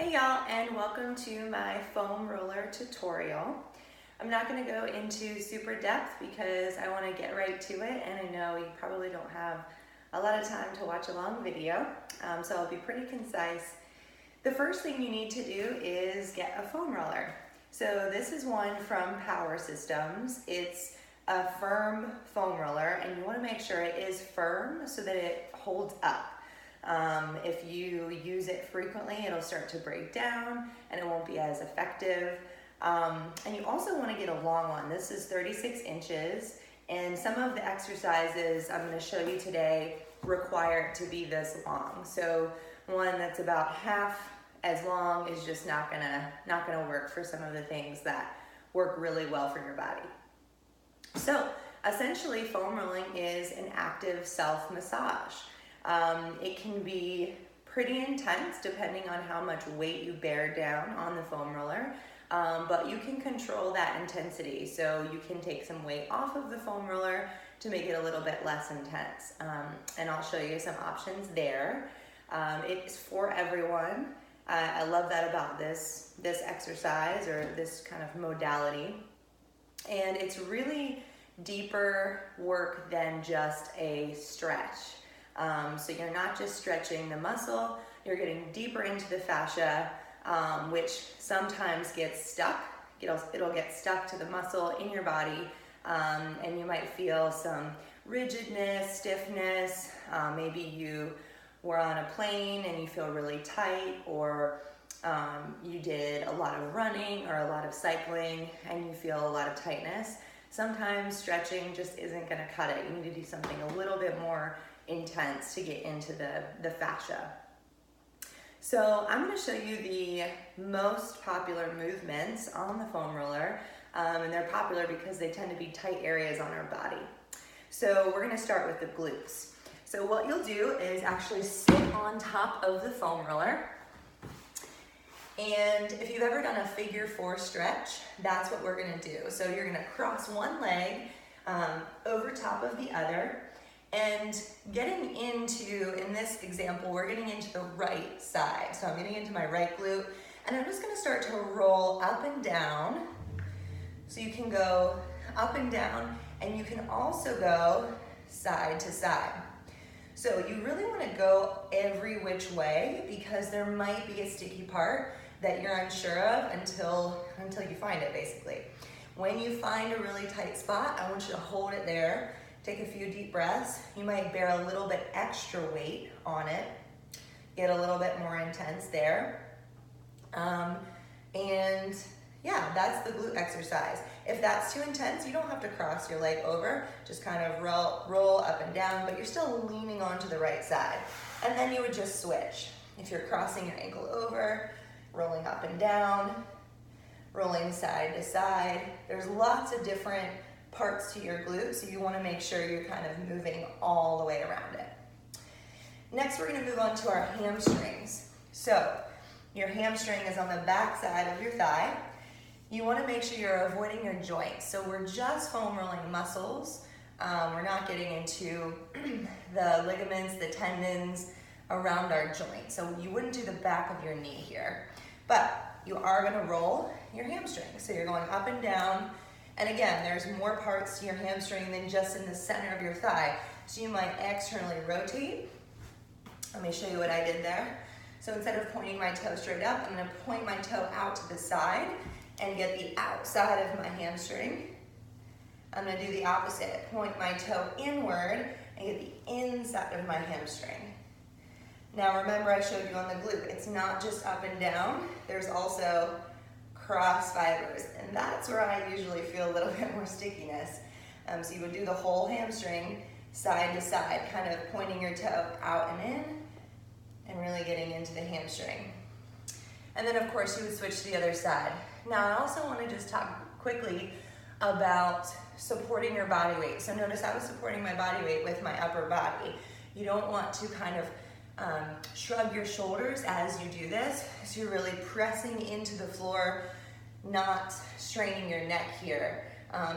Hey y'all, and welcome to my foam roller tutorial. I'm not going to go into super depth because I want to get right to it, and I know you probably don't have a lot of time to watch a long video, so I'll be pretty concise. The first thing you need to do is get a foam roller. So this is one from Power Systems. It's a firm foam roller, and you want to make sure it is firm so that it holds up. If you use it frequently, it'll start to break down and it won't be as effective. And you also want to get a long one. This is 36 inches, and some of the exercises I'm going to show you today require it to be this long. So one that's about half as long is just not gonna work for some of the things that work really well for your body. So essentially, foam rolling is an active self-massage. It can be pretty intense depending on how much weight you bear down on the foam roller, but you can control that intensity. So you can take some weight off of the foam roller to make it a little bit less intense. And I'll show you some options there. It's for everyone. I love that about this exercise or this kind of modality. And it's really deeper work than just a stretch. So you're not just stretching the muscle, you're getting deeper into the fascia, which sometimes gets stuck. It'll get stuck to the muscle in your body, and you might feel some rigidness, stiffness. Maybe you were on a plane and you feel really tight, or you did a lot of running or a lot of cycling and you feel a lot of tightness. Sometimes stretching just isn't going to cut it. You need to do something a little bit more intense to get into the fascia. So I'm going to show you the most popular movements on the foam roller, and they're popular because they tend to be tight areas on our body. So we're going to start with the glutes. So what you'll do is actually sit on top of the foam roller, and if you've ever done a figure 4 stretch, that's what we're going to do. So you're going to cross one leg over top of the other. And getting into, in this example, we're getting into the right side. So I'm getting into my right glute, and I'm just gonna start to roll up and down. So you can go up and down, and you can also go side to side. So you really wanna go every which way because there might be a sticky part that you're unsure of until you find it, basically. When you find a really tight spot, I want you to hold it there. Take a few deep breaths. You might bear a little bit extra weight on it. Get a little bit more intense there. And yeah, that's the glute exercise. If that's too intense, you don't have to cross your leg over. Just kind of roll up and down, but you're still leaning onto the right side. And then you would just switch. If you're crossing your ankle over, rolling up and down, rolling side to side. There's lots of different parts to your glute, so you want to make sure you're kind of moving all the way around it. Next, we're going to move on to our hamstrings. So your hamstring is on the back side of your thigh. You want to make sure you're avoiding your joints. So we're just foam rolling muscles. We're not getting into the ligaments, the tendons around our joint. So you wouldn't do the back of your knee here, but you are going to roll your hamstring. So you're going up and down. And again, there's more parts to your hamstring than just in the center of your thigh. So you might externally rotate. Let me show you what I did there. So instead of pointing my toe straight up, I'm going to point my toe out to the side and get the outside of my hamstring. I'm going to do the opposite. Point my toe inward and get the inside of my hamstring. Now remember, I showed you on the glute, it's not just up and down. There's also cross fibers, and that's where I usually feel a little bit more stickiness. So you would do the whole hamstring side to side, kind of pointing your toe out and in, and really getting into the hamstring. And then of course you would switch to the other side. Now I also want to just talk quickly about supporting your body weight. So notice I was supporting my body weight with my upper body. You don't want to kind of shrug your shoulders as you do this, so you're really pressing into the floor, not straining your neck here.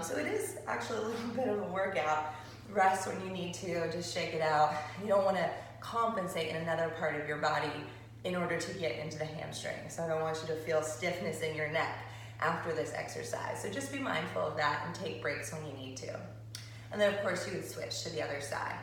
So it is actually a little bit of a workout. Rest when you need to, just shake it out. You don't want to compensate in another part of your body in order to get into the hamstring. So I don't want you to feel stiffness in your neck after this exercise. So just be mindful of that and take breaks when you need to. And then of course you would switch to the other side.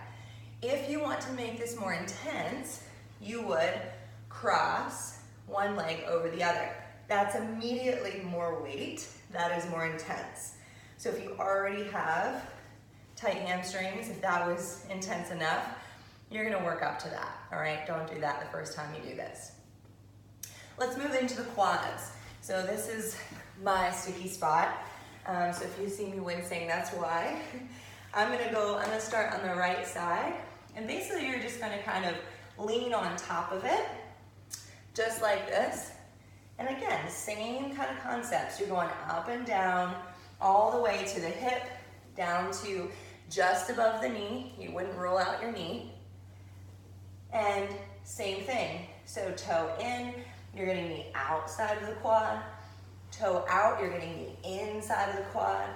If you want to make this more intense, you would cross one leg over the other. That's immediately more weight. That is more intense. So if you already have tight hamstrings, if that was intense enough, you're gonna work up to that, all right? Don't do that the first time you do this. Let's move into the quads. So this is my sticky spot. So if you see me wincing, that's why. I'm gonna start on the right side, and basically you're just gonna kind of lean on top of it, just like this. And again, same kind of concepts. You're going up and down, all the way to the hip, down to just above the knee. You wouldn't rule out your knee. And same thing. So toe in, you're getting the outside of the quad. Toe out, you're getting the inside of the quad.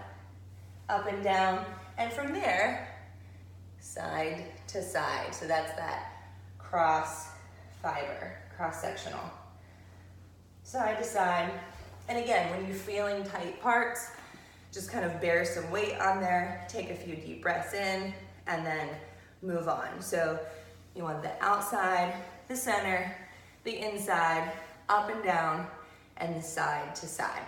Up and down. And from there, side to side. So that's that cross fiber, cross-sectional. Side to side. And again, when you're feeling tight parts, just kind of bear some weight on there, take a few deep breaths in, and then move on. So you want the outside, the center, the inside, up and down, and the side to side.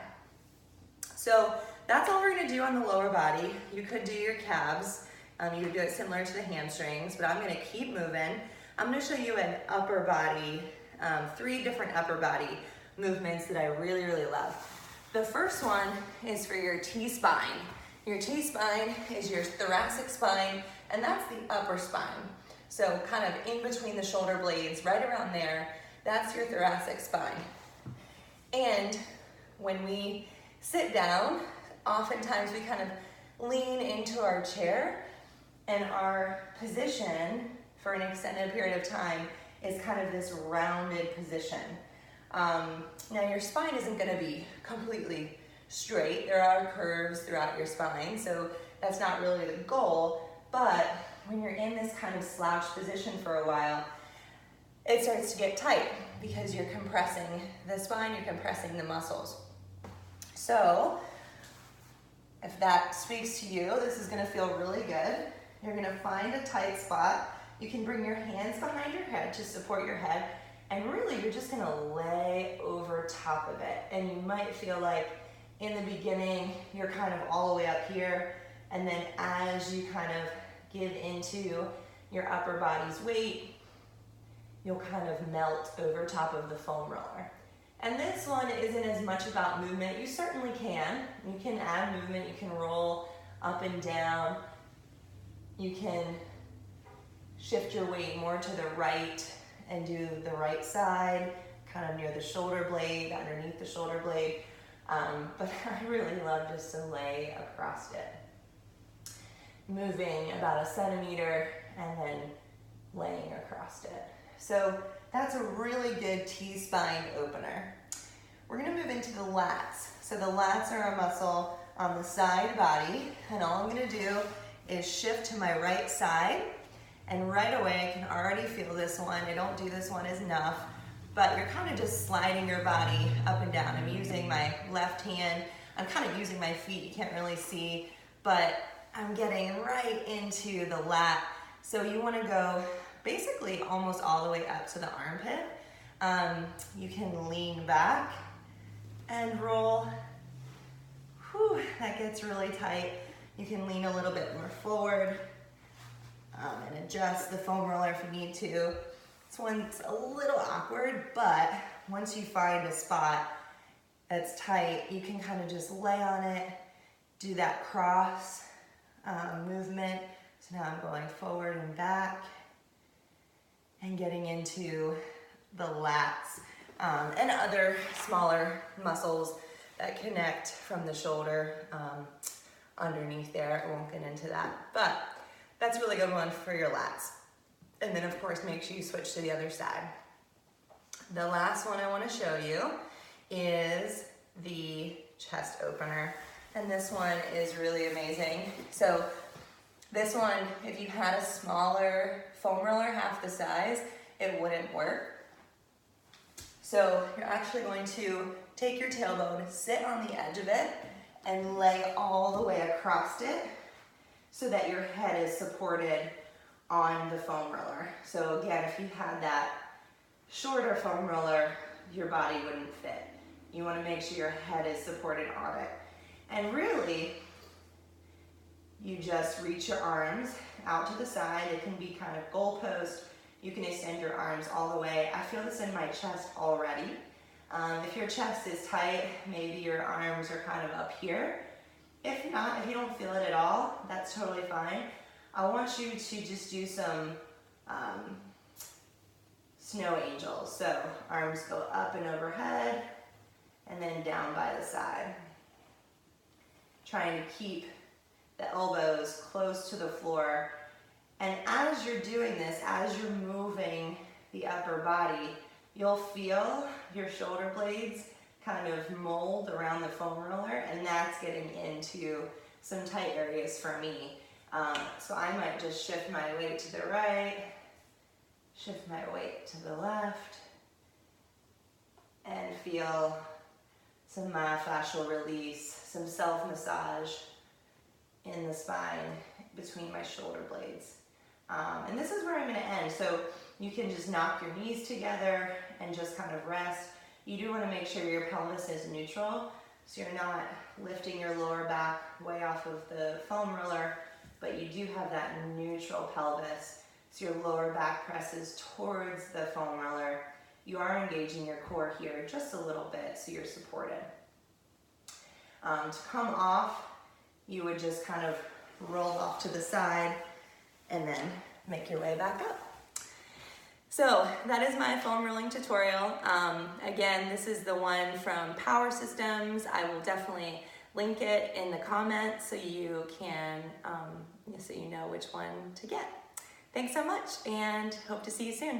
So that's all we're gonna do on the lower body. You could do your calves. You could do it similar to the hamstrings, but I'm gonna keep moving. I'm gonna show you an upper body, 3 different upper body movements that I really, really love. The first one is for your T-spine. Your T-spine is your thoracic spine, and that's the upper spine. So kind of in between the shoulder blades, right around there, that's your thoracic spine. And when we sit down, oftentimes we kind of lean into our chair, and our position for an extended period of time is kind of this rounded position. Now your spine isn't gonna be completely straight. There are curves throughout your spine, so that's not really the goal, but when you're in this kind of slouched position for a while, it starts to get tight because you're compressing the spine, you're compressing the muscles. So if that speaks to you, this is gonna feel really good. You're gonna find a tight spot. You can bring your hands behind your head to support your head, and really you're just gonna lay over top of it. And you might feel like in the beginning, you're kind of all the way up here, and then as you kind of give into your upper body's weight, you'll kind of melt over top of the foam roller. And this one isn't as much about movement. You certainly can. You can add movement, you can roll up and down. You can shift your weight more to the right and do the right side, kind of near the shoulder blade, underneath the shoulder blade. But I really love just to lay across it. Moving about 1 centimeter and then laying across it. So that's a really good T-spine opener. We're gonna move into the lats. So the lats are a muscle on the side body, and all I'm gonna do is shift to my right side, and right away I can already feel this one. I don't do this one as enough, but you're kind of just sliding your body up and down. I'm using my left hand. I'm kind of using my feet, you can't really see, but I'm getting right into the lat. So you wanna go basically almost all the way up to the armpit. You can lean back and roll. Whew, that gets really tight. You can lean a little bit more forward and adjust the foam roller if you need to. This one's a little awkward, but once you find a spot that's tight, you can kind of just lay on it, do that cross movement. So now I'm going forward and back and getting into the lats and other smaller muscles that connect from the shoulder underneath there. I won't get into that, but that's a really good one for your lats. And then of course, make sure you switch to the other side. The last one I want to show you is the chest opener. And this one is really amazing. So this one, if you had a smaller foam roller, half the size, it wouldn't work. So you're actually going to take your tailbone, sit on the edge of it, and lay all the way across it so that your head is supported on the foam roller. So again, if you had that shorter foam roller, your body wouldn't fit. You want to make sure your head is supported on it. And really, you just reach your arms out to the side. It can be kind of goalpost. You can extend your arms all the way. I feel this in my chest already. If your chest is tight, maybe your arms are kind of up here. If not, if you don't feel it at all, that's totally fine. I want you to just do some snow angels. So arms go up and overhead and then down by the side. Trying to keep the elbows close to the floor. And as you're doing this, as you're moving the upper body, you'll feel your shoulder blades kind of mold around the foam roller, and that's getting into some tight areas for me. So I might just shift my weight to the right, shift my weight to the left, and feel some myofascial release, some self-massage in the spine between my shoulder blades. And this is where I'm going to end. So you can just knock your knees together and just kind of rest. You do want to make sure your pelvis is neutral, so you're not lifting your lower back way off of the foam roller, but you do have that neutral pelvis, so your lower back presses towards the foam roller. You are engaging your core here just a little bit, so you're supported. To come off, you would just kind of roll off to the side and then make your way back up. So that is my foam rolling tutorial. Again, this is the one from Power Systems. I will definitely link it in the comments so you can, so you know which one to get. Thanks so much, and hope to see you soon.